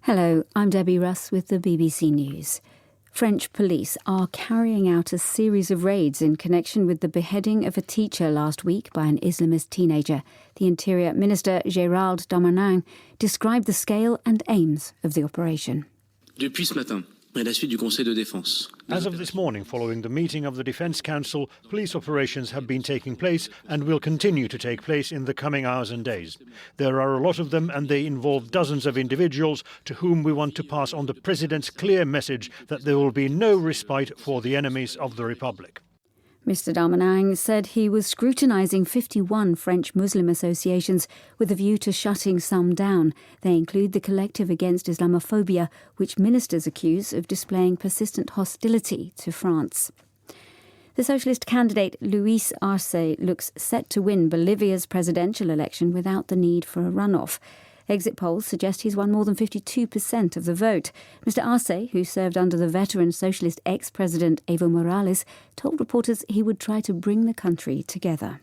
Hello, I'm Debbie Russ with the BBC News. French police are carrying out a series of raids in connection with the beheading of a teacher last week by an Islamist teenager. The Interior Minister, Gérald Darmanin, described the scale and aims of the operation. Depuis ce matin, à la suite du Conseil de défense. As of this morning, following the meeting of the Defence Council, police operations have been taking place and will continue to take place in the coming hours and days. There are a lot of them and they involve dozens of individuals to whom we want to pass on the President's clear message that there will be no respite for the enemies of the Republic. Mr Darmanin said he was scrutinising 51 French Muslim associations with a view to shutting some down. They include the Collective Against Islamophobia, which ministers accuse of displaying persistent hostility to France. The socialist candidate Luis Arce looks set to win Bolivia's presidential election without the need for a runoff. Exit polls suggest he's won more than 52% of the vote. Mr Arce, who served under the veteran socialist ex-president Evo Morales, told reporters he would try to bring the country together.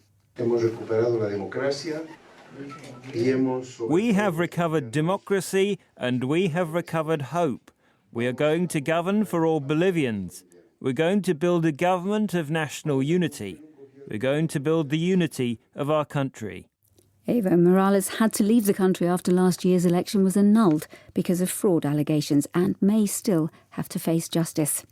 We have recovered democracy and we have recovered hope. We are going to govern for all Bolivians. We're going to build a government of national unity. We're going to build the unity of our country. Evo Morales had to leave the country after last year's election was annulled because of fraud allegations and may still have to face justice.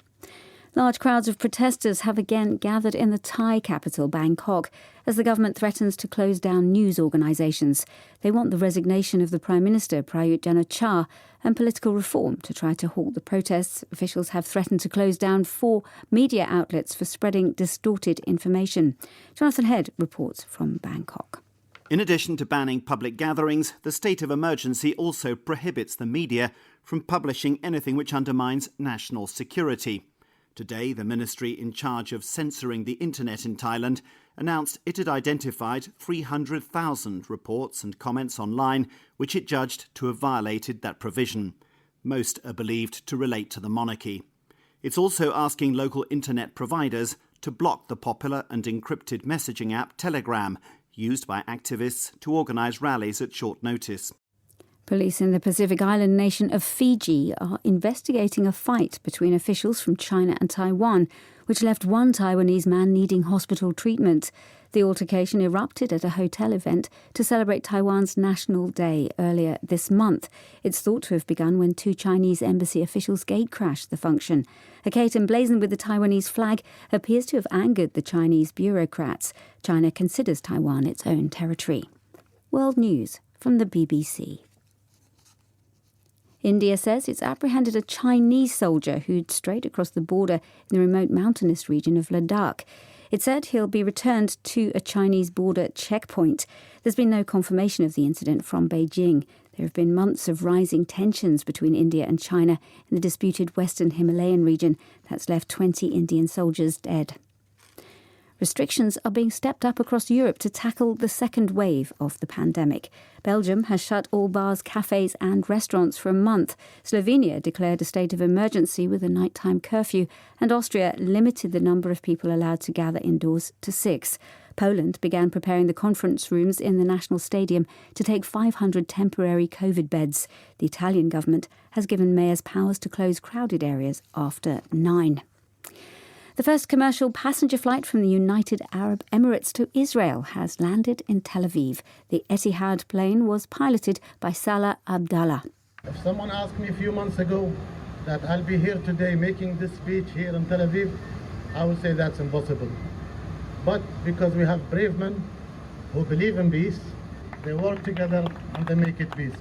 Large crowds of protesters have again gathered in the Thai capital, Bangkok, as the government threatens to close down news organisations. They want the resignation of the Prime Minister, Prayut Chan-o-cha, and political reform to try to halt the protests. Officials have threatened to close down 4 media outlets for spreading distorted information. Jonathan Head reports from Bangkok. In addition to banning public gatherings, the state of emergency also prohibits the media from publishing anything which undermines national security. Today, the ministry in charge of censoring the internet in Thailand announced it had identified 300,000 reports and comments online which it judged to have violated that provision. Most are believed to relate to the monarchy. It's also asking local internet providers to block the popular and encrypted messaging app Telegram, used by activists to organise rallies at short notice. Police in the Pacific island nation of Fiji are investigating a fight between officials from China and Taiwan, which left one Taiwanese man needing hospital treatment. The altercation erupted at a hotel event to celebrate Taiwan's National Day earlier this month. It's thought to have begun when 2 Chinese embassy officials gatecrashed the function. A cape emblazoned with the Taiwanese flag appears to have angered the Chinese bureaucrats. China considers Taiwan its own territory. World News from the BBC. India says it's apprehended a Chinese soldier who'd strayed across the border in the remote mountainous region of Ladakh. It said he'll be returned to a Chinese border checkpoint. There's been no confirmation of the incident from Beijing. There have been months of rising tensions between India and China in the disputed Western Himalayan region that's left 20 Indian soldiers dead. Restrictions are being stepped up across Europe to tackle the second wave of the pandemic. Belgium has shut all bars, cafes and restaurants for a month. Slovenia declared a state of emergency with a nighttime curfew, and Austria limited the number of people allowed to gather indoors to 6. Poland began preparing the conference rooms in the National Stadium to take 500 temporary COVID beds. The Italian government has given mayors powers to close crowded areas after 9. The first commercial passenger flight from the United Arab Emirates to Israel has landed in Tel Aviv. The Etihad plane was piloted by Salah Abdallah. If someone asked me a few months ago that I'll be here today making this speech here in Tel Aviv, I would say that's impossible. But because we have brave men who believe in peace, they work together and they make it peace.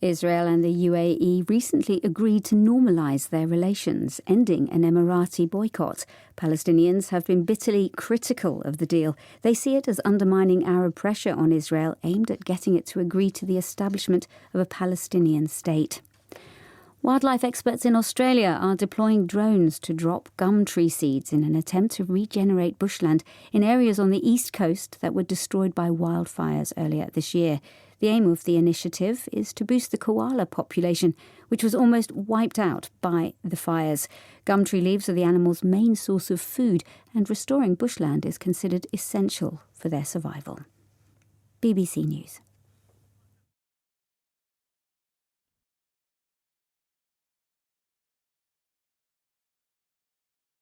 Israel and the UAE recently agreed to normalise their relations, ending an Emirati boycott. Palestinians have been bitterly critical of the deal. They see it as undermining Arab pressure on Israel, aimed at getting it to agree to the establishment of a Palestinian state. Wildlife experts in Australia are deploying drones to drop gum tree seeds in an attempt to regenerate bushland in areas on the east coast that were destroyed by wildfires earlier this year. The aim of the initiative is to boost the koala population, which was almost wiped out by the fires. Gum tree leaves are the animals' main source of food, and restoring bushland is considered essential for their survival. BBC News.